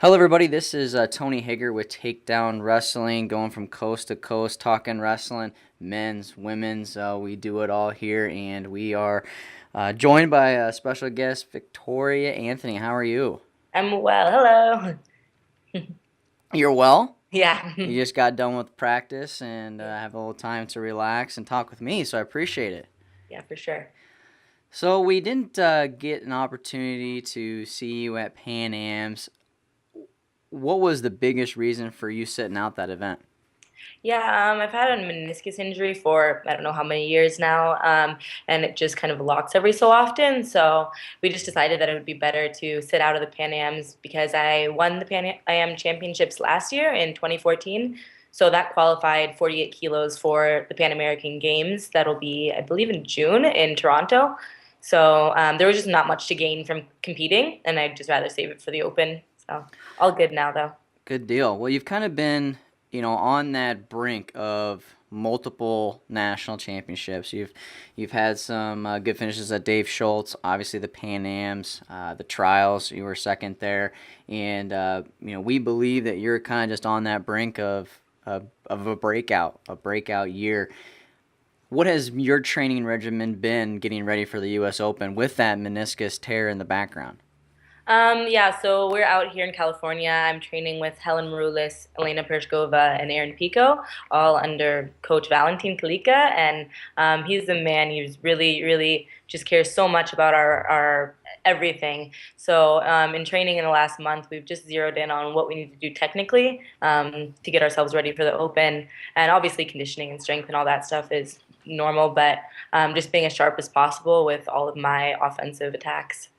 Hello, everybody. This is Tony Hager with Takedown Wrestling, going from coast to coast, talking wrestling, men's, women's. We do it all here, and we are joined by a special guest, Victoria Anthony. How are you? I'm well. Hello. You're well? Yeah. You just got done with practice and Yeah. have a little time to relax and talk with me, so I appreciate it. Yeah, for sure. So, we didn't get an opportunity to see you at PanAm's. What was the biggest reason for you sitting out that event? Yeah, I've had a meniscus injury for I don't know how many years now, and it just kind of locks every so often. So we just decided that it would be better to sit out of the Pan Ams because I won the Pan Am Championships last year in 2014. So that qualified 48 kilos for the Pan American Games. That'll be, I believe, in June in Toronto. So there was just not much to gain from competing, and I'd just rather save it for the Open. So all good now, though. Good deal. Well, you've kind of been, on that brink of multiple national championships. You've had some good finishes at Dave Schultz, obviously the Pan Am's, the trials. You were second there, and we believe that you're kind of just on that brink of a breakout year. What has your training regimen been getting ready for the U.S. Open with that meniscus tear in the background? Yeah, so we're out here in California. I'm training with Helen Maroulis, Elena Pershkova, and Aaron Pico, all under Coach Valentin Kalika. And he's the man. He's really just cares so much about our everything. So in training in the last month, we've just zeroed in on what we need to do technically to get ourselves ready for the Open. And obviously, conditioning and strength and all that stuff is normal, but just being as sharp as possible with all of my offensive attacks.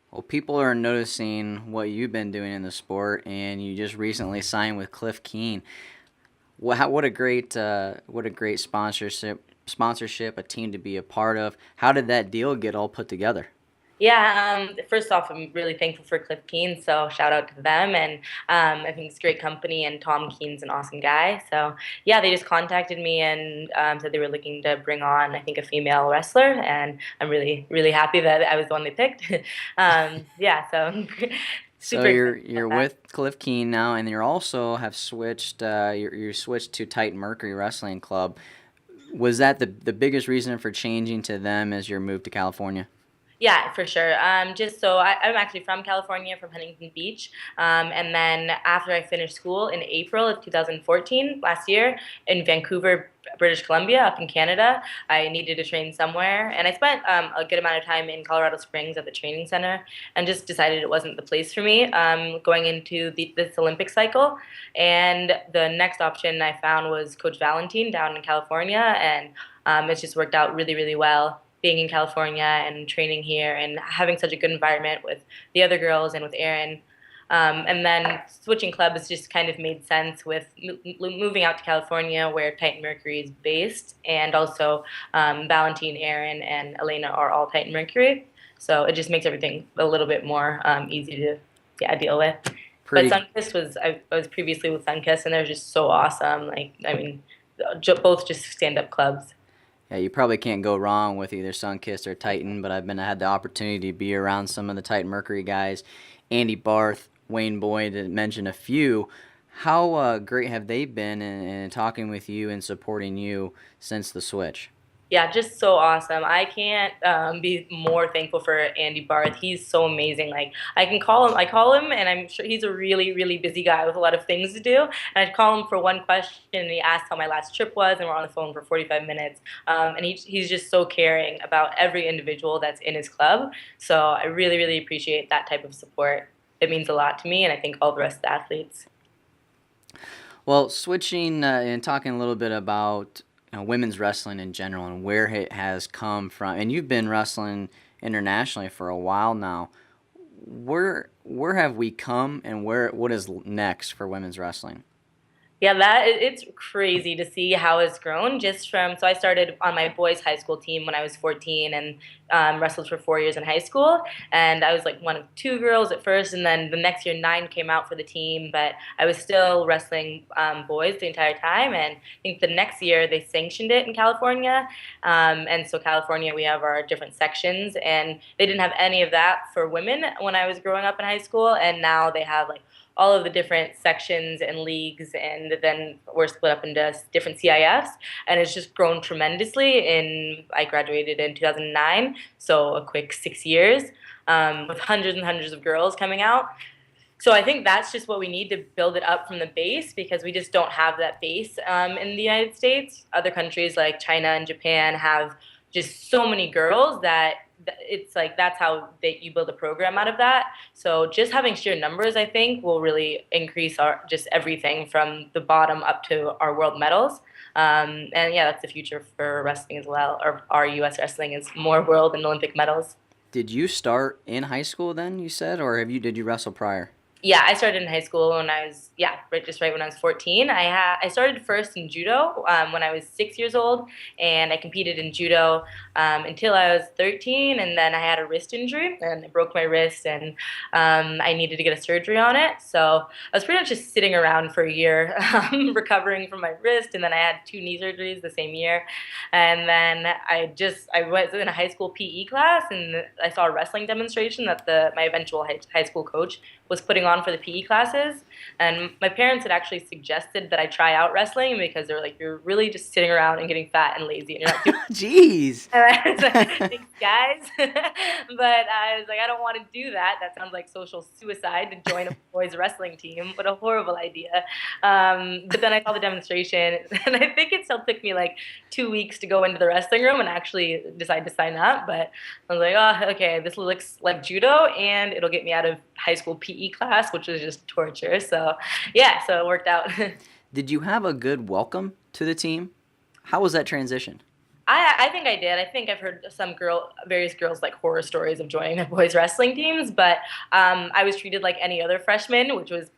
Well, people are noticing what you've been doing in the sport, and you just recently signed with Cliff Keen. What a great sponsorship, a team to be a part of. How did that deal get all put together? Yeah, first off, I'm really thankful for Cliff Keen, so shout out to them. And I think it's a great company, and Tom Keen's an awesome guy. So yeah, they just contacted me and said they were looking to bring on, I think, a female wrestler, and I'm really happy that I was the one they picked. Yeah, so So super excited you're about that. with Cliff Keen now, and you also have switched. You switched to Titan Mercury Wrestling Club. Was that the biggest reason for changing to them as your move to California? Yeah, for sure. Just so I'm actually from California, from Huntington Beach. And then after I finished school in April of 2014, last year, in Vancouver, British Columbia, up in Canada, I needed to train somewhere. And I spent a good amount of time in Colorado Springs at the training center and just decided it wasn't the place for me going into this Olympic cycle. And the next option I found was Coach Valentin down in California. And it's just worked out really well being in California and training here and having such a good environment with the other girls and with Aaron. And then switching clubs just kind of made sense with moving out to California where Titan Mercury is based, and also Valentine, Aaron, and Elena are all Titan Mercury. So it just makes everything a little bit more easy to deal with. But Pretty. I was previously with Sunkiss, and they're just so awesome. Like I mean, both just stand up clubs. Yeah, you probably can't go wrong with either Sunkist or Titan, but I had the opportunity to be around some of the Titan Mercury guys, Andy Barth, Wayne Boyd, to mention a few. How great have they been in talking with you and supporting you since the switch? Yeah, just so awesome. I can't be more thankful for Andy Barth. He's so amazing. Like I call him, and I'm sure he's a really busy guy with a lot of things to do. And I'd call him for one question, and he asked how my last trip was, and we're on the phone for 45 minutes. And he's just so caring about every individual that's in his club. So I really appreciate that type of support. It means a lot to me, and I think all the rest of the athletes. Well, switching and talking a little bit about women's wrestling in general and where it has come from, and you've been wrestling internationally for a while now. Where have we come, and what is next for women's wrestling? Yeah, it's crazy to see how it's grown just from. So I started on my boys' high school team when I was 14 and wrestled for 4 years in high school. And I was like one of two girls at first, and then the next year nine came out for the team. But I was still wrestling boys the entire time. And I think the next year they sanctioned it in California. And so California, we have our different sections, and they didn't have any of that for women when I was growing up in high school. And now they have like all of the different sections and leagues, and then we're split up into different CIFs, and it's just grown tremendously. I graduated in 2009, so a quick 6 years, with hundreds and hundreds of girls coming out. So I think that's just what we need to build it up from the base, because we just don't have that base in the United States. Other countries like China and Japan have just so many girls that it's like that's how you build a program out of that. So just having sheer numbers, I think, will really increase our just everything from the bottom up to our world medals. And yeah, that's the future for wrestling as well. Or our U.S. wrestling is more world and Olympic medals. Did you start in high school then, you said, or did you wrestle prior? Yeah, I started in high school when I was right when I was 14. I started first in judo when I was 6 years old, and I competed in judo until I was 13, and then I had a wrist injury and I broke my wrist, and I needed to get a surgery on it. So I was pretty much just sitting around for a year, recovering from my wrist, and then I had two knee surgeries the same year, and then I was in a high school PE class, and I saw a wrestling demonstration that my eventual high school coach was putting on for the PE classes. And my parents had actually suggested that I try out wrestling because they were like, you're really just sitting around and getting fat and lazy and you're not doing Jeez. and I was like, thanks, guys. But I was like, I don't want to do that. That sounds like social suicide to join a boys' wrestling team. What a horrible idea. But then I saw the demonstration, and I think it still took me like 2 weeks to go into the wrestling room and actually decide to sign up. But I was like, oh, okay, this looks like judo, and it'll get me out of high school PE class, which was just torture. So, yeah, so it worked out. Did you have a good welcome to the team? How was that transition? I think I did. I think I've heard various girls like horror stories of joining the boys wrestling teams, but I was treated like any other freshman, which was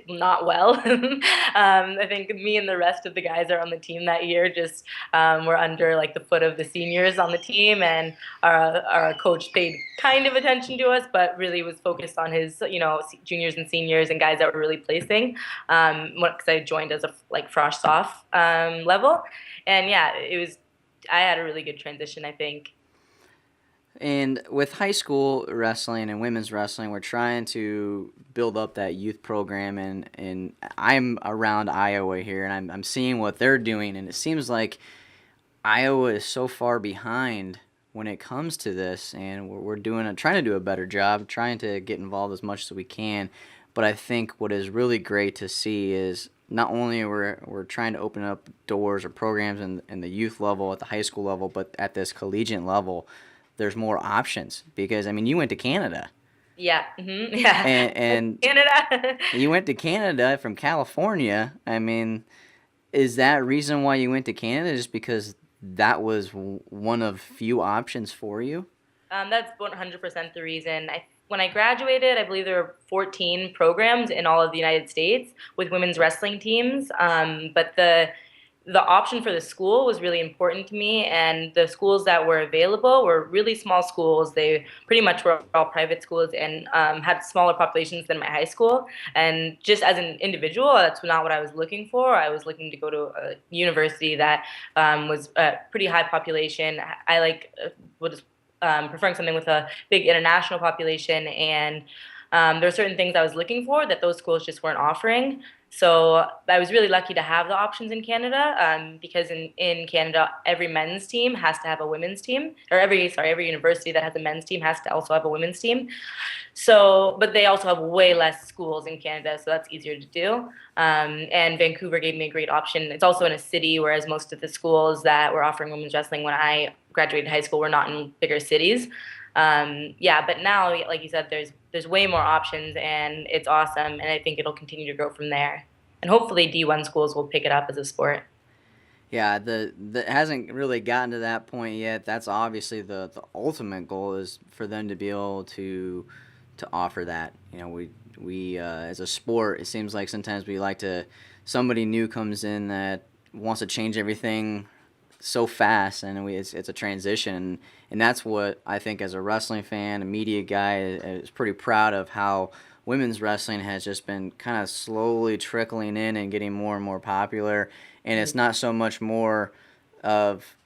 not well. I think me and the rest of the guys that are on the team that year just were under like the foot of the seniors on the team, and our coach paid kind of attention to us, but really was focused on his juniors and seniors and guys that were really placing. Because I joined as a like frosh soft level, and yeah, I had a really good transition, I think. And with high school wrestling and women's wrestling, we're trying to build up that youth program, and I'm around Iowa here, and I'm seeing what they're doing, and it seems like Iowa is so far behind when it comes to this, and trying to do a better job, trying to get involved as much as we can. But I think what is really great to see is not only we're trying to open up doors or programs in the youth level, at the high school level, but at this collegiate level, there's more options. Because, I mean, you went to Canada. Yeah, yeah. And Canada. you went to Canada from California. I mean, is that reason why you went to Canada, just because that was one of few options for you? That's 100% the reason. When I graduated, I believe there were 14 programs in all of the United States with women's wrestling teams. But the option for the school was really important to me, and the schools that were available were really small schools. They pretty much were all private schools and had smaller populations than my high school. And just as an individual, that's not what I was looking for. I was looking to go to a university that was a pretty high population. I was preferring something with a big international population, and there were certain things I was looking for that those schools just weren't offering. So I was really lucky to have the options in Canada, because in Canada, every men's team has to have a women's team, or every university that has a men's team has to also have a women's team. So, but they also have way less schools in Canada, so that's easier to do. And Vancouver gave me a great option. It's also in a city, whereas most of the schools that were offering women's wrestling when I graduated high school were not in bigger cities. Yeah, but now, like you said, there's way more options, and it's awesome, and I think it'll continue to grow from there. And hopefully D1 schools will pick it up as a sport. Yeah, the hasn't really gotten to that point yet. That's obviously the ultimate goal, is for them to be able to offer that. You know, we as a sport, it seems like sometimes we like to somebody new comes in that wants to change everything so fast, and it's a transition, and that's what I think as a wrestling fan, a media guy, is pretty proud of how women's wrestling has just been kind of slowly trickling in and getting more and more popular, and it's not so much more of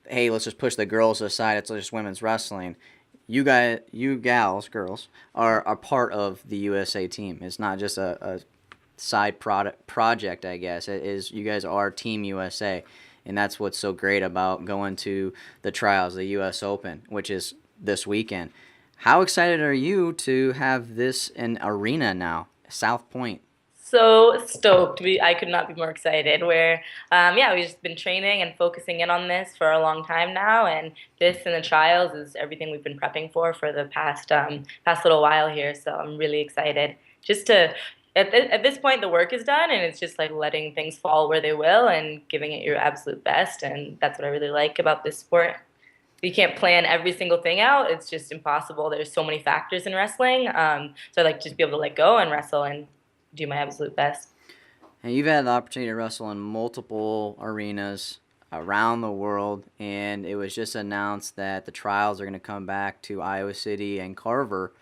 hey, let's just push the girls aside, it's just women's wrestling. you gals, girls, are a part of the USA team. It's not just a side project, I guess. It is, you guys are Team USA, and that's what's so great about going to the trials, the U.S. Open, which is this weekend. How excited are you to have this in arena now, South Point? So stoked. I could not be more excited. Yeah, we've just been training and focusing in on this for a long time now, and this and the trials is everything we've been prepping for the past little while here. So I'm really excited. Just to at this point, the work is done, and it's just like letting things fall where they will and giving it your absolute best. And that's what I really like about this sport. You can't plan every single thing out. It's just impossible. There's so many factors in wrestling. So I like just be able to let go and wrestle and do my absolute best. And you've had the opportunity to wrestle in multiple arenas around the world, and it was just announced that the trials are going to come back to Iowa City and Carver.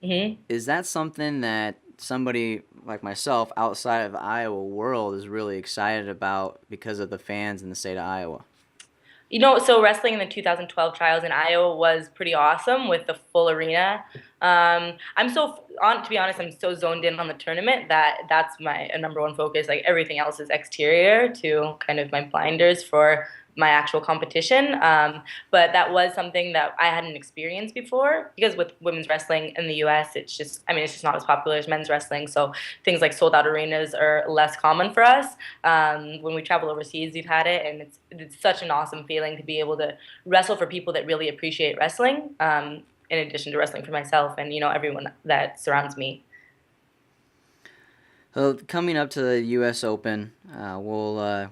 Is that something that somebody like myself outside of the Iowa world is really excited about because of the fans in the state of Iowa? So wrestling in the 2012 trials in Iowa was pretty awesome with the full arena. To be honest, I'm so zoned in on the tournament that that's my number one focus. Like everything else is exterior to kind of my blinders for my actual competition. But that was something that I hadn't experienced before because with women's wrestling in the U.S., it's just not as popular as men's wrestling. So things like sold out arenas are less common for us. When we travel overseas, we've had it, and it's such an awesome feeling to be able to wrestle for people that really appreciate wrestling. In addition to wrestling for myself and everyone that surrounds me. So coming up to the U.S. Open,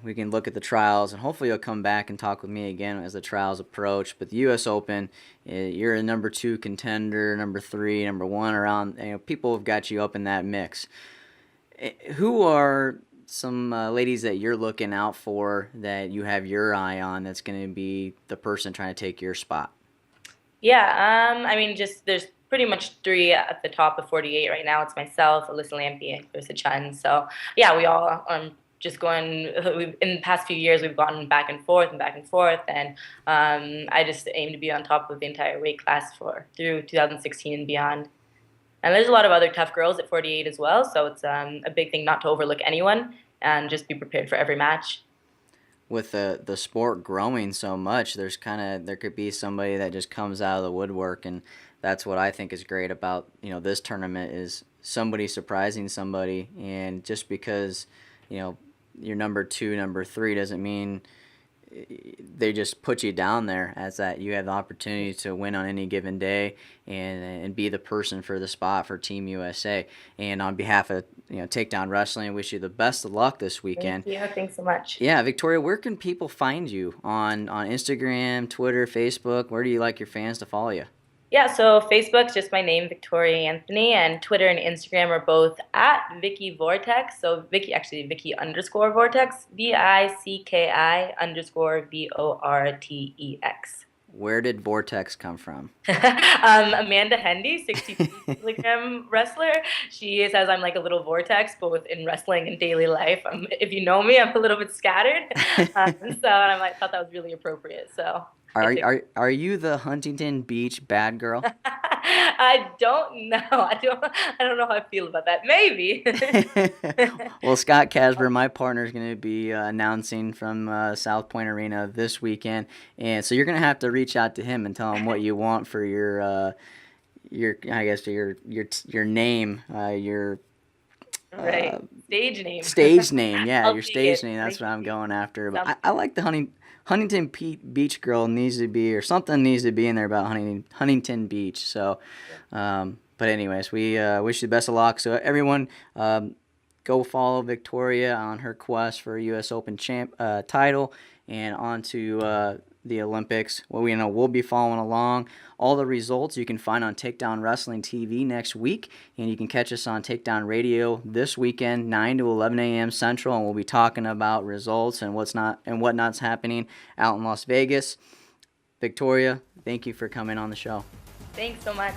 we can look at the trials, and hopefully you'll come back and talk with me again as the trials approach. But the U.S. Open, you're a number 2 contender, number 3, number 1 around. People have got you up in that mix. Who are some ladies that you're looking out for that you have your eye on that's going to be the person trying to take your spot? Yeah, just there's pretty much 3 at the top of 48 right now. It's myself, Alyssa Lampe, and Clarissa Chun. So yeah, we all just going. In the past few years, we've gone back and forth and back and forth, and I just aim to be on top of the entire weight class through 2016 and beyond. And there's a lot of other tough girls at 48 as well, so it's a big thing not to overlook anyone and just be prepared for every match. With the sport growing so much, there could be somebody that just comes out of the woodwork, and that's what I think is great about this tournament is somebody surprising somebody, and just because you're number 2, number 3 doesn't mean they just put you down there, as that you have the opportunity to win on any given day and be the person for the spot for Team USA. And on behalf of Takedown Wrestling, I wish you the best of luck this weekend. Thank you. Thanks so much. Yeah, Victoria, where can people find you on Instagram, Twitter, Facebook? Where do you like your fans to follow you? Yeah, so Facebook's just my name, Victoria Anthony, and Twitter and Instagram are both at Vicky Vortex. So Vicky _Vortex, VICKI_VORTEX. Where did Vortex come from? Amanda Hendy, 62 kilogram wrestler. She says I'm like a little vortex, both in wrestling and daily life. If you know me, I'm a little bit scattered. I thought that was really appropriate. So. Are you the Huntington Beach bad girl? I don't know. I don't know how I feel about that. Maybe. Well, Scott Casper, my partner, is going to be announcing from South Point Arena this weekend, and so you're going to have to reach out to him and tell him what you want for your name, your right stage name. Stage name, yeah, your stage name. That's Thank what I'm you. going after. But I like the Huntington Beach girl needs to be, or something needs to be in there about Huntington Beach. So, but anyways, we wish you the best of luck. So everyone, go follow Victoria on her quest for a U.S. Open title and on to the Olympics. We'll be following along. All the results you can find on Takedown Wrestling TV next week, and you can catch us on Takedown Radio this weekend, 9 to 11 a.m. Central, and we'll be talking about results and whatnot's happening out in Las Vegas. Victoria, thank you for coming on the show. Thanks so much.